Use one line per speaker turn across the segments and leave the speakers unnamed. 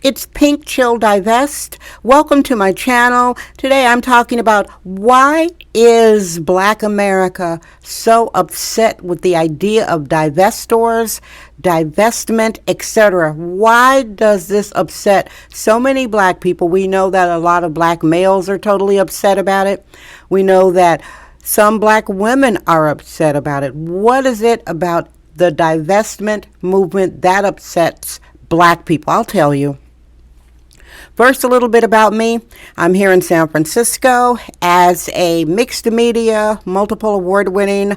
It's Pink Chill Divest. Welcome to my channel. Today I'm talking about why is Black America so upset with the idea of divestors, divestment, etc. Why does this upset so many Black people? We know that a lot of Black males are totally upset about it. We know that some Black women are upset about it. What is it about the divestment movement that upsets Black people? I'll tell you. First, a little bit about me. I'm here in San Francisco as a mixed media, multiple award-winning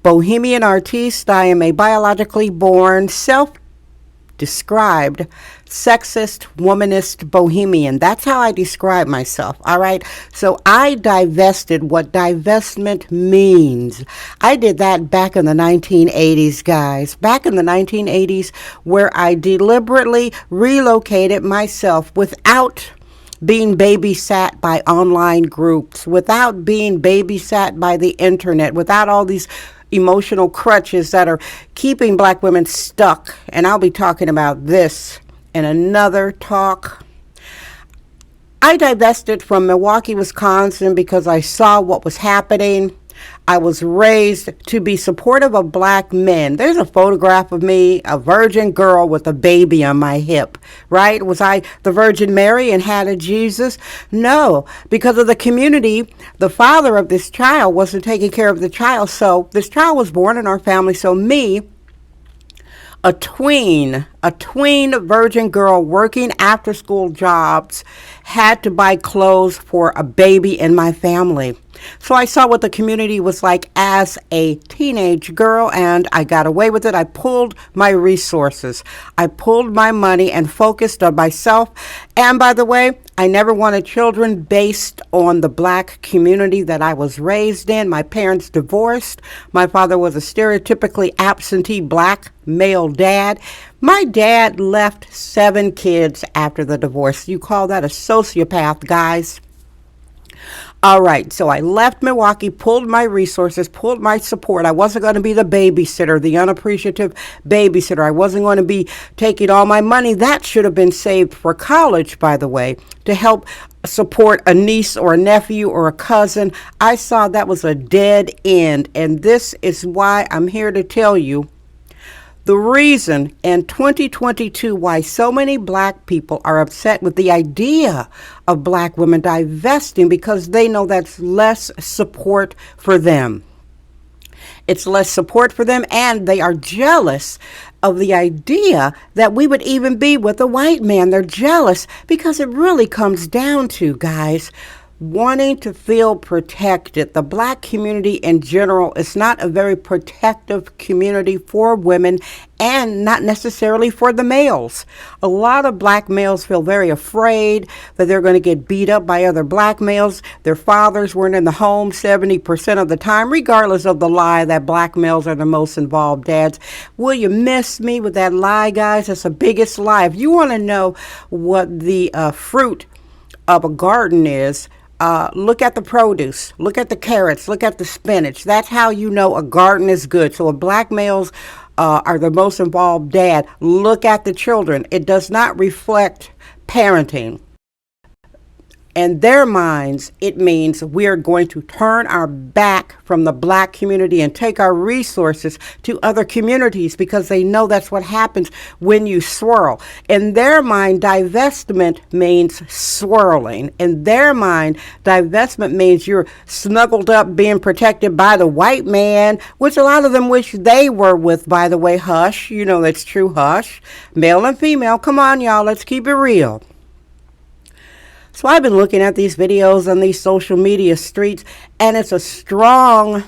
bohemian artiste. I am a biologically born, self-described sexist, womanist bohemian. That's how I describe myself, all right? So I divested what divestment means. I did that back in the 1980s, guys. Back in the 1980s, where I deliberately relocated myself without being babysat by online groups, without being babysat by the internet, without all these emotional crutches that are keeping Black women stuck. And I'll be talking about this in another talk. I divested from Milwaukee, Wisconsin because I saw what was happening. I was raised to be supportive of Black men. There's a photograph of me, a virgin girl with a baby on my hip, right? Was I the Virgin Mary and had a Jesus? No, because of the community, the father of this child wasn't taking care of the child. So this child was born in our family. So me, a tween virgin girl working after school jobs, had to buy clothes for a baby in my family. So I saw what the community was like as a teenage girl, and I got away with it. I pulled my resources. I pulled my money and focused on myself. And by the way, I never wanted children based on the Black community that I was raised in. My parents divorced. My father was a stereotypically absentee Black male dad. My dad left 7 kids after the divorce. You call that a sociopath, guys? All right, so I left Milwaukee, pulled my resources, pulled my support. I wasn't going to be the babysitter, the unappreciative babysitter. I wasn't going to be taking all my money. That should have been saved for college, by the way, to help support a niece or a nephew or a cousin. I saw that was a dead end, and this is why I'm here to tell you the reason in 2022 why so many Black people are upset with the idea of Black women divesting, because they know that's less support for them. It's less support for them, and they are jealous of the idea that we would even be with a white man. They're jealous because it really comes down to, guys, wanting to feel protected. The Black community in general is not a very protective community for women, and not necessarily for the males. A lot of Black males feel very afraid that they're going to get beat up by other Black males. Their fathers weren't in the home 70% of the time, regardless of the lie that Black males are the most involved dads. Will you miss me with that lie, guys? That's the biggest lie. If you want to know what the fruit of a garden is, look at the produce, look at the carrots, look at the spinach. That's how you know a garden is good. So if Black males are the most involved dad, look at the children. It does not reflect parenting. In their minds, it means we're going to turn our back from the Black community and take our resources to other communities, because they know that's what happens when you swirl. In their mind, divestment means swirling. In their mind, divestment means you're snuggled up being protected by the white man, which a lot of them wish they were with, by the way. Hush, you know that's true, hush. Male and female, come on y'all, let's keep it real. So I've been looking at these videos on these social media streets, and it's a strong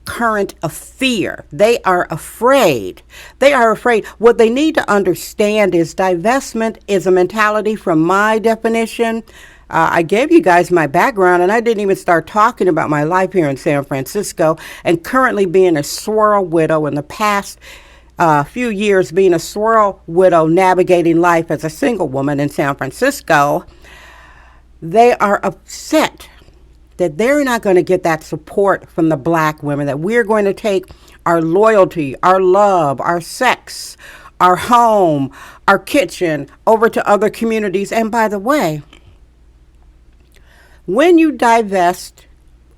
current of fear. They are afraid. They are afraid. What they need to understand is divestment is a mentality from my definition. I gave you guys my background, and I didn't even start talking about my life here in San Francisco, and currently being a swirl widow in the past few years, being a swirl widow navigating life as a single woman in San Francisco. They are upset that they're not going to get that support from the Black women, that we're going to take our loyalty, our love, our sex, our home, our kitchen over to other communities. And by the way, when you divest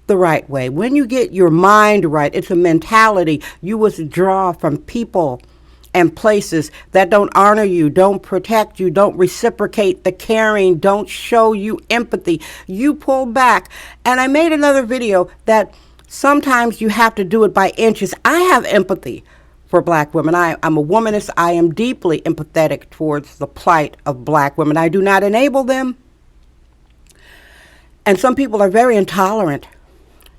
the right way, when you get your mind right, it's a mentality. You withdraw from people and places that don't honor you, don't protect you, don't reciprocate the caring, don't show you empathy. You pull back. And I made another video that sometimes you have to do it by inches. I have empathy for black women. I'm a womanist. I am deeply empathetic towards the plight of black women. I do not enable them. And some people are very intolerant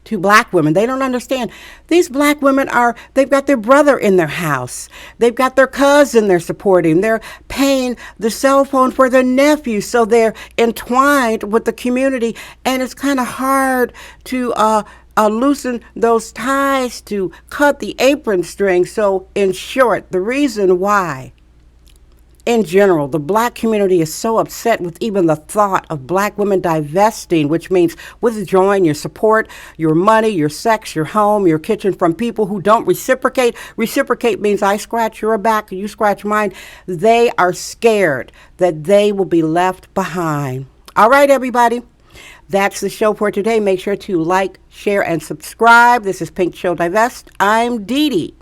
to black women. They don't understand. These black women they've got their brother in their house. They've got their cousin they're supporting. They're paying the cell phone for their nephew. So they're entwined with the community. And it's kind of hard to loosen those ties, to cut the apron string. So in short, the reason why in general, the black community is so upset with even the thought of black women divesting, which means withdrawing your support, your money, your sex, your home, your kitchen from people who don't reciprocate. Reciprocate means I scratch your back, you scratch mine. They are scared that they will be left behind. All right, everybody. That's the show for today. Make sure to like, share, and subscribe. This is Pink Show Divest. I'm Dee Dee.